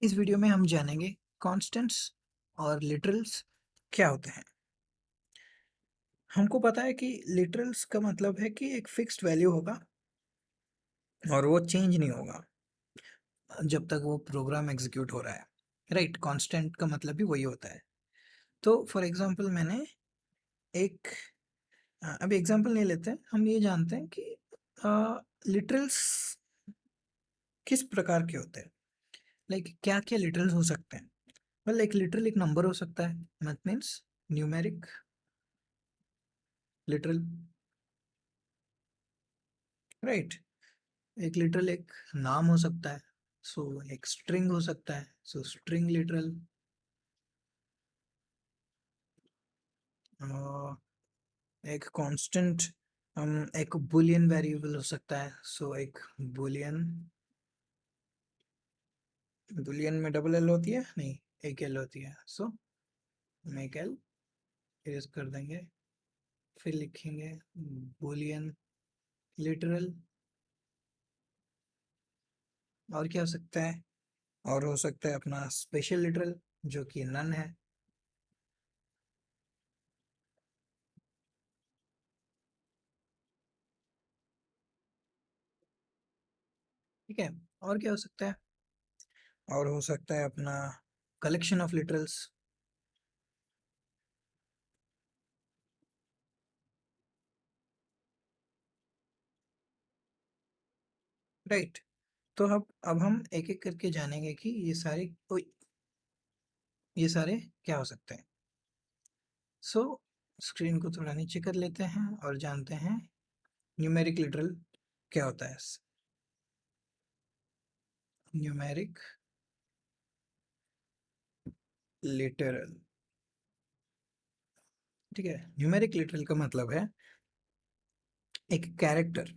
इस वीडियो में हम जानेंगे कॉन्स्टेंट्स और लिटरल्स क्या होते हैं। हमको पता है कि लिटरल्स का मतलब है कि एक फिक्स्ड वैल्यू होगा और वो चेंज नहीं होगा जब तक वो प्रोग्राम एग्जीक्यूट हो रहा है। राइट, कांस्टेंट का मतलब भी वही होता है। तो फॉर एग्जांपल मैंने एक अभी एग्जांपल नहीं लेते हैं, हम ये जानते हैं कि लिटरल्स किस प्रकार के होते हैं। लाइक क्या क्या लिटरल्स हो सकते हैं। वेल, एक लिटरल एक नंबर हो सकता है, that means numeric literal. Right, एक लिटरल एक नाम हो सकता है, सो एक स्ट्रिंग हो सकता है, सो स्ट्रिंग लिटरल। एक कांस्टेंट एक बुलियन वेरिएबल हो सकता है, सो एक बुलियन। बुलियन में डबल एल होती है, नहीं एक एल होती है, सो हम एक एल यूज कर देंगे, फिर लिखेंगे बुलियन लिटरल। और क्या हो सकता है, और हो सकता है अपना स्पेशल लिटरल जो कि नन है। ठीक है, और क्या हो सकता है, और हो सकता है अपना कलेक्शन ऑफ लिटरल्स। राइट, तो अब हम एक एक करके जानेंगे कि ये सारे क्या हो सकते हैं। सो स्क्रीन को थोड़ा नीचे कर लेते हैं और जानते हैं न्यूमेरिक लिटरल क्या होता है। न्यूमेरिक लिटरल, ठीक है। न्यूमेरिक लिटरल का मतलब है एक कैरेक्टर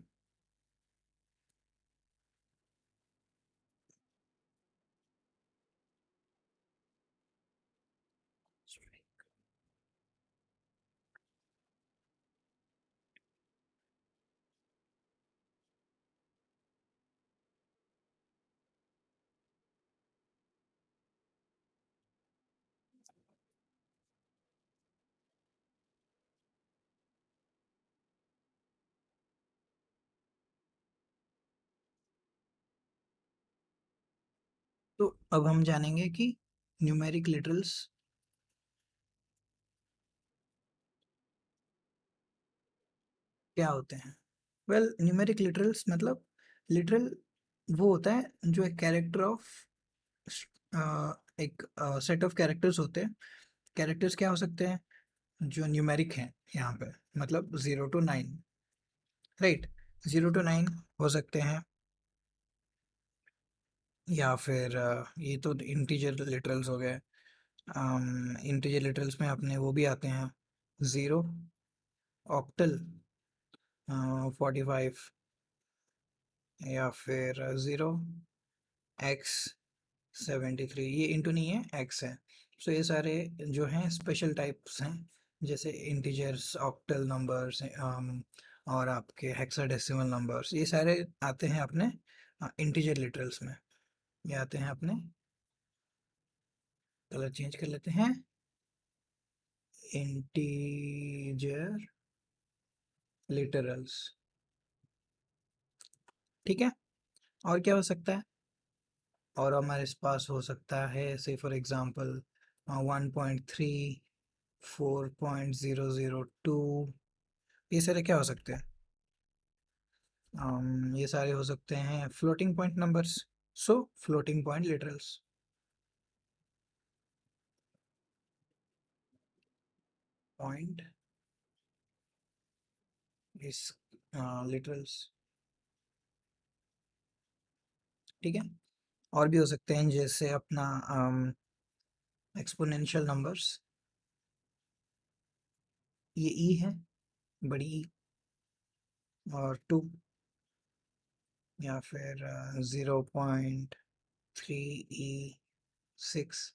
तो अब हम जानेंगे कि न्यूमेरिक लिटरल्स क्या होते हैं। वेल, न्यूमेरिक लिटरल्स मतलब लिटरल वो होता है जो एक कैरेक्टर ऑफ एक सेट ऑफ कैरेक्टर्स होते हैं। कैरेक्टर्स क्या हो सकते हैं जो न्यूमेरिक हैं यहाँ पे, मतलब 0 to 9। राइट, 0 to 9 हो सकते हैं, या फिर ये तो इंटीजर लिटरल्स हो गए। इंटीजर लिटरल्स में अपने वो भी आते हैं, 0, ऑक्टल 45, या फिर 0 x 73। ये इंटू नहीं है, एक्स है। सो ये सारे जो हैं स्पेशल टाइप्स हैं, जैसे इंटीजर्स, ऑक्टल नंबर्स, और आपके हेक्साडेसिमल नंबर्स, ये सारे आते हैं अपने इंटीजर लिटरल्स में। ये आते हैं अपने, कलर चेंज कर लेते हैं, इंटीजर लिटरल्स। ठीक है, और क्या हो सकता है, और हमारे पास हो सकता है से फॉर एग्जांपल 1.3, 4.002। ये सारे क्या हो सकते हैं, ये सारे हो सकते हैं फ्लोटिंग पॉइंट नंबर्स। सो फ्लोटिंग पॉइंट लिटरल्स, पॉइंट इस लिटरल्स। ठीक है, और भी हो सकते हैं जैसे अपना एक्सपोनेंशियल नंबर्स, ये ई है, बड़ी ई, और 2, या फिर 0.3e6।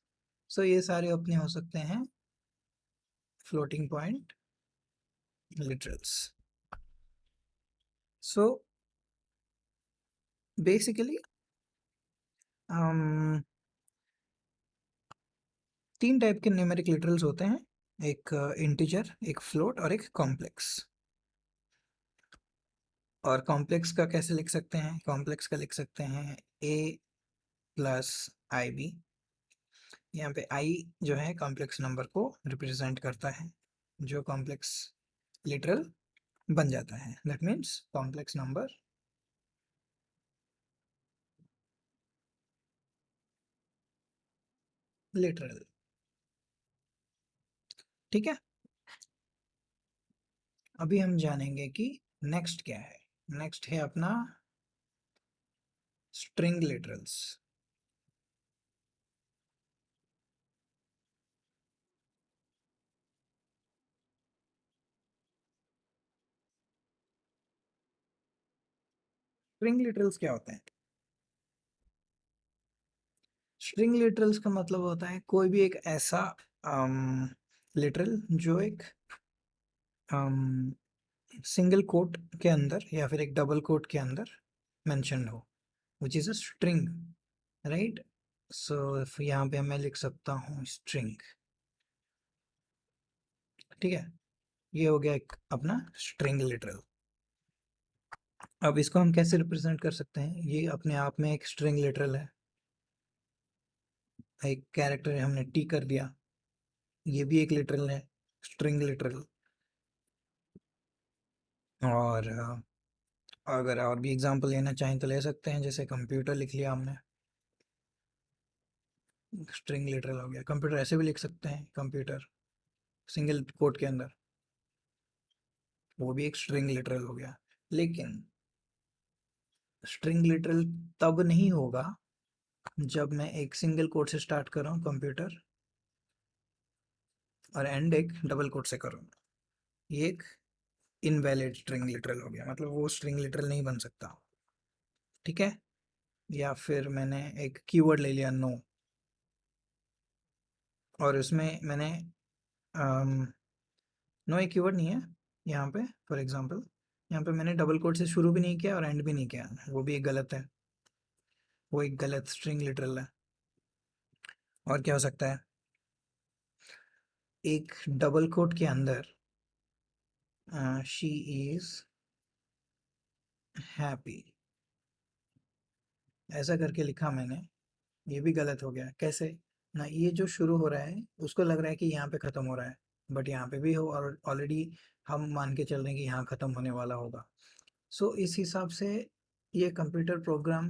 सो ये सारे अपने हो सकते हैं floating point literals. So basically तीन टाइप के न्यूमेरिक लिटरल्स होते हैं, एक इंटीजर, एक फ्लोट और एक कॉम्प्लेक्स। और कॉम्प्लेक्स का कैसे लिख सकते हैं? कॉम्प्लेक्स का लिख सकते हैं a प्लस आई बी। यहाँ पे i जो है कॉम्प्लेक्स नंबर को रिप्रेजेंट करता है, जो कॉम्प्लेक्स लिटरल बन जाता है। That means complex number literal. ठीक है, अभी हम जानेंगे कि नेक्स्ट क्या है। नेक्स्ट है अपना स्ट्रिंग लिटरल्स। स्ट्रिंग लिटरल्स क्या होते हैं? स्ट्रिंग लिटरल्स का मतलब होता है कोई भी एक ऐसा लिटरल जो एक सिंगल कोट के अंदर या फिर एक डबल कोट के अंदर मेंशन्ड हो, which is a string, right. So यहाँ पे मैं लिख सकता हूँ स्ट्रिंग। ठीक है, ये हो गया एक अपना स्ट्रिंग लिटरल। अब इसको हम कैसे रिप्रेजेंट कर सकते हैं? ये अपने आप में एक स्ट्रिंग लिटरल है, एक कैरेक्टर हमने टी कर दिया, ये भी एक लिटरल है, स्ट्रिंग लिटरल। और अगर और भी एग्जांपल लेना चाहें तो ले सकते हैं, जैसे कंप्यूटर लिख लिया हमने, स्ट्रिंग लिटरल हो गया। कंप्यूटर ऐसे भी लिख सकते हैं, कंप्यूटर सिंगल कोट के अंदर, वो भी एक स्ट्रिंग लिटरल हो गया। लेकिन स्ट्रिंग लिटरल तब नहीं होगा जब मैं एक सिंगल कोट से स्टार्ट कर रहा हूँ कंप्यूटर और एंड एक डबल कोट से कर रहा हूँ। ये एक इनवैलिड स्ट्रिंग लिटरल हो गया, मतलब वो स्ट्रिंग लिटरल नहीं बन सकता। ठीक है, या फिर मैंने एक कीवर्ड ले लिया नो, और उसमें मैंने नो एक कीवर्ड नहीं है यहाँ पे। फॉर एग्जांपल यहाँ पे मैंने डबल कोट से शुरू भी नहीं किया और एंड भी नहीं किया, वो भी एक गलत है, वो एक गलत स्ट्रिंग लिटरल है। और क्या हो सकता है? एक डबल कोट के अंदर शी इज हैप्पी, ऐसा करके लिखा मैंने, ये भी गलत हो गया। कैसे ना, ये जो शुरू हो रहा है उसको लग रहा है कि यहाँ पे ख़त्म हो रहा है, बट यहाँ पे भी हो, और ऑलरेडी हम मान के चल रहे हैं कि यहाँ ख़त्म होने वाला होगा। सो इस हिसाब से ये कंप्यूटर प्रोग्राम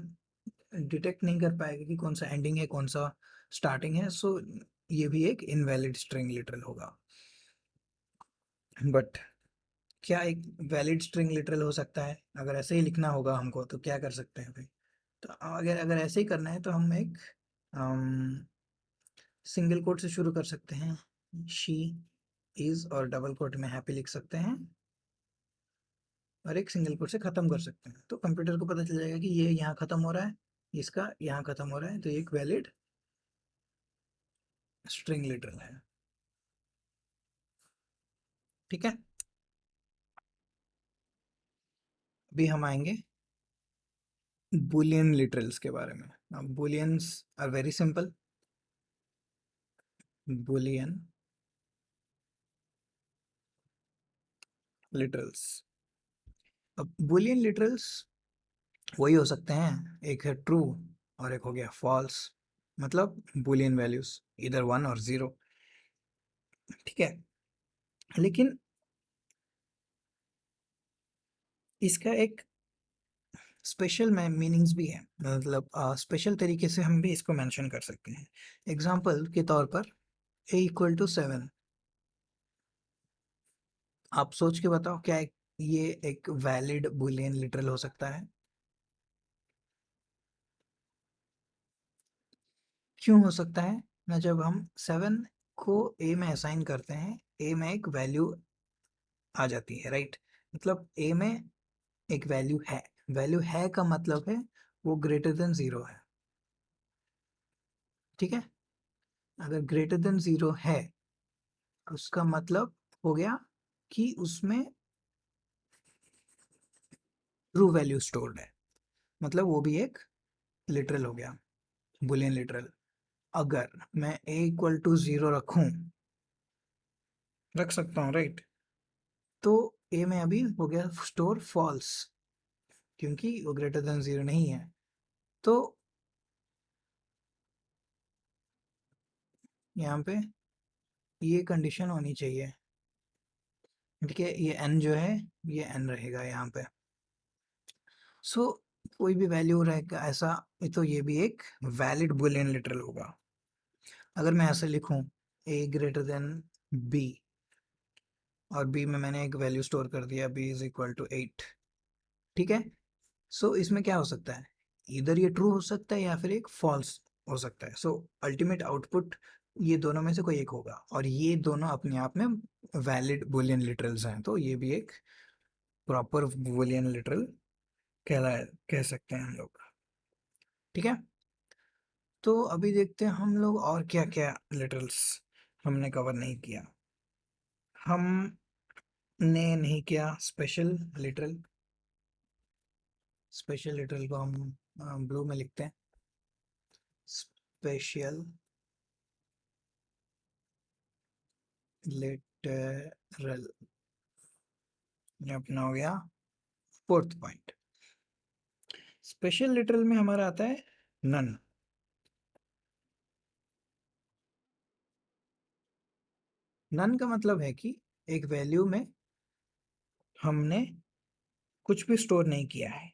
डिटेक्ट नहीं कर पाएगा कि कौन सा एंडिंग है कौन सा स्टार्टिंग है। सो ये भी एक इनवैलिड स्ट्रिंग लिटरल होगा। बट क्या एक वैलिड स्ट्रिंग लिटरल हो सकता है? अगर ऐसे ही लिखना होगा हमको तो क्या कर सकते हैं भाई? तो अगर अगर ऐसे ही करना है तो हम एक सिंगल कोट से शुरू कर सकते हैं, शी इज, और डबल कोट में हैप्पी लिख सकते हैं, और एक सिंगल कोट से ख़त्म कर सकते हैं। तो कंप्यूटर को पता चल जाएगा कि ये यहाँ ख़त्म हो रहा है, इसका यहाँ ख़त्म हो रहा है, तो ये एक वैलिड स्ट्रिंग लिटरल है। ठीक है, अभी हम आएंगे बुलियन लिटरल्स के बारे में। अब booleans are very simple. Boolean literals, अब बुलियन लिटरल्स वही हो सकते हैं, एक है ट्रू और एक हो गया फॉल्स, मतलब बुलियन वैल्यूज इधर 1 और 0। ठीक है, लेकिन इसका एक स्पेशल में मीनिंग्स भी है, मतलब स्पेशल तरीके से हम भी इसको मेंशन कर सकते हैं। एग्जांपल के तौर पर a = 7, आप सोच के बताओ क्या ये एक वैलिड बुलियन लिटरल हो सकता है? क्यों हो सकता है ना? जब हम 7 को a में असाइन करते हैं, a में एक वैल्यू आ जाती है, राइट। मतलब a में एक वैल्यू है, वैल्यू है का मतलब है वो ग्रेटर देन 0 है। ठीक है, अगर ग्रेटर देन 0 है उसका मतलब हो गया कि उसमें ट्रू वैल्यू स्टोर्ड है, मतलब वो भी एक लिटरल हो गया, बुलियन लिटरल। अगर मैं a इक्वल टू 0 रख सकता हूँ, राइट? तो a में अभी हो गया स्टोर फॉल्स, क्योंकि वो ग्रेटर देन 0 नहीं है। तो यहाँ पे ये कंडीशन होनी चाहिए, ठीक है? ये n जो है ये n रहेगा यहाँ पे। सो कोई भी वैल्यू रहेगा ऐसा, तो ये भी एक वैलिड बुलियन लिटरल होगा। अगर मैं ऐसे लिखूं a ग्रेटर देन b, और b में मैंने एक वैल्यू स्टोर कर दिया, b इज इक्वल टू 8, ठीक है? सो इसमें क्या हो सकता है, इधर ये ट्रू हो सकता है या फिर एक फॉल्स हो सकता है। सो अल्टीमेट आउटपुट ये दोनों में से कोई एक होगा, और ये दोनों अपने आप में वैलिड बुलियन लिटरल्स हैं, तो ये भी एक प्रॉपर बुलियन लिटरल कह सकते हैं हम लोग, ठीक है? तो अभी देखते हैं हम लोग और क्या क्या लिटरल्स हमने कवर नहीं किया। हमने नहीं किया स्पेशल लिटरल। स्पेशल लिटरल को हम ब्लू में लिखते हैं, स्पेशल लिटरल। ये अपना हो गया फोर्थ पॉइंट। स्पेशल लिटरल में हमारा आता है नन। नन का मतलब है कि एक वैल्यू में हमने कुछ भी स्टोर नहीं किया है,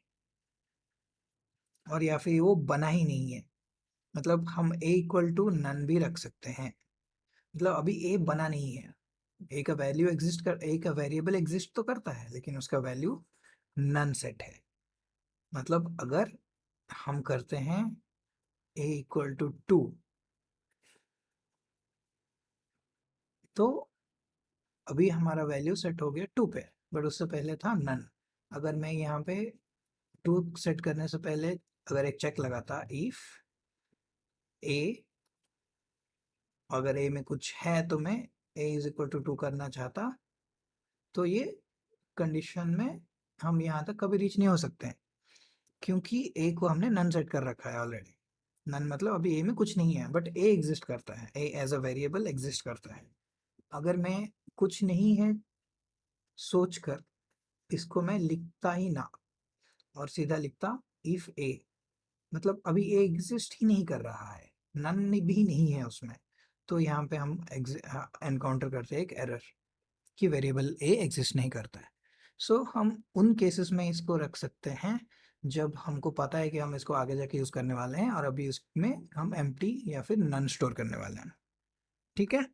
और या फिर वो बना ही नहीं है। मतलब हम a इक्वल टू नन भी रख सकते हैं, मतलब अभी a बना नहीं है। a का वैल्यू एग्जिस्ट कर, a का वेरिएबल एग्जिस्ट तो करता है, लेकिन उसका वैल्यू नन सेट है। मतलब अगर हम करते हैं a इक्वल टू 2, तो अभी हमारा वैल्यू सेट हो गया 2 पे, बट उससे पहले था नन। अगर मैं यहाँ पे 2 सेट करने से पहले अगर एक चेक लगाता, इफ a, अगर a में कुछ है तो मैं a इज इक्वल टू 2 करना चाहता, तो ये कंडीशन में हम यहाँ तक कभी रीच नहीं हो सकते हैं, क्योंकि a को हमने नन सेट कर रखा है ऑलरेडी। नन मतलब अभी a में कुछ नहीं है, बट a एग्जिस्ट करता है, a as a variable exist करता है। अगर मैं कुछ नहीं है सोचकर इसको मैं लिखता ही ना, और सीधा लिखता इफ a, मतलब अभी a एग्जिस्ट ही नहीं कर रहा है, नन भी नहीं है उसमें, तो यहाँ पे हम एनकाउंटर करते हैं एक एरर कि वेरिएबल a एग्जिस्ट नहीं करता है। सो हम उन केसेस में इसको रख सकते हैं जब हमको पता है कि हम इसको आगे जाके यूज करने वाले हैं, और अभी उसमें हम एम्प्टी या फिर नन स्टोर करने वाले हैं, ठीक है?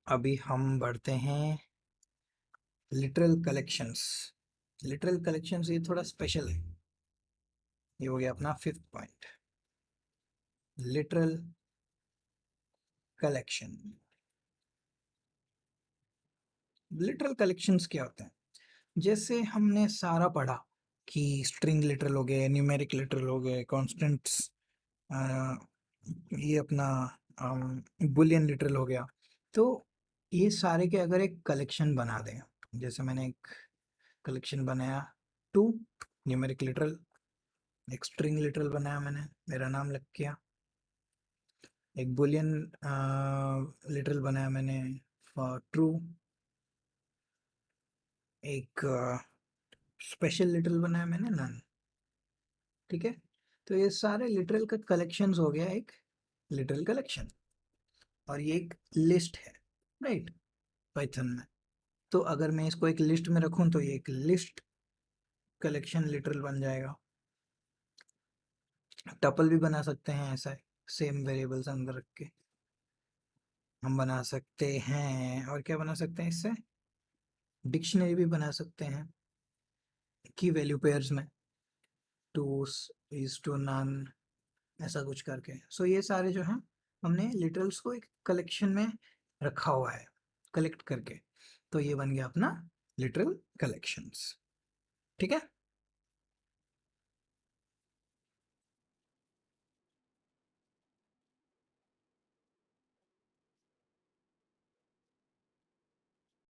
अभी हम बढ़ते हैं लिटरल कलेक्शंस। लिटरल कलेक्शंस ये थोड़ा स्पेशल है। ये हो गया अपना fifth point, literal collection. Literal collections क्या होते हैं? जैसे हमने सारा पढ़ा कि स्ट्रिंग लिटरल हो गए, न्यूमेरिक लिटरल हो गए, कॉन्स्टेंट्स, ये अपना बुलियन लिटरल हो गया। तो ये सारे के अगर एक कलेक्शन बना दें, जैसे मैंने एक कलेक्शन बनाया 2 न्यूमेरिक लिटरल, एक स्ट्रिंग लिटरल बनाया मैंने, मेरा नाम लग गया, एक बुलियन लिटरल बनाया मैंने फॉर ट्रू, एक स्पेशल लिटरल बनाया मैंने नन, ठीक है? तो ये सारे लिटरल का कलेक्शंस हो गया एक लिटरल कलेक्शन, और ये एक लिस्ट है, राइट, पाइथन में। तो अगर मैं इसको एक लिस्ट में रखूं तो ये एक लिस्ट कलेक्शन लिटरल बन जाएगा। टपल भी बना सकते हैं ऐसा, सेम वेरिएबल्स अंदर रख के हम बना सकते हैं। और क्या बना सकते हैं इससे? डिक्शनरी भी बना सकते हैं की वैल्यू पेयर्स में, टू इज टू नन, ऐसा कुछ करके। सो ये सारे जो हैं हमने लिटरल्स को एक कलेक्शन में रखा हुआ है कलेक्ट करके, तो ये बन गया अपना लिटरल कलेक्शंस, ठीक है?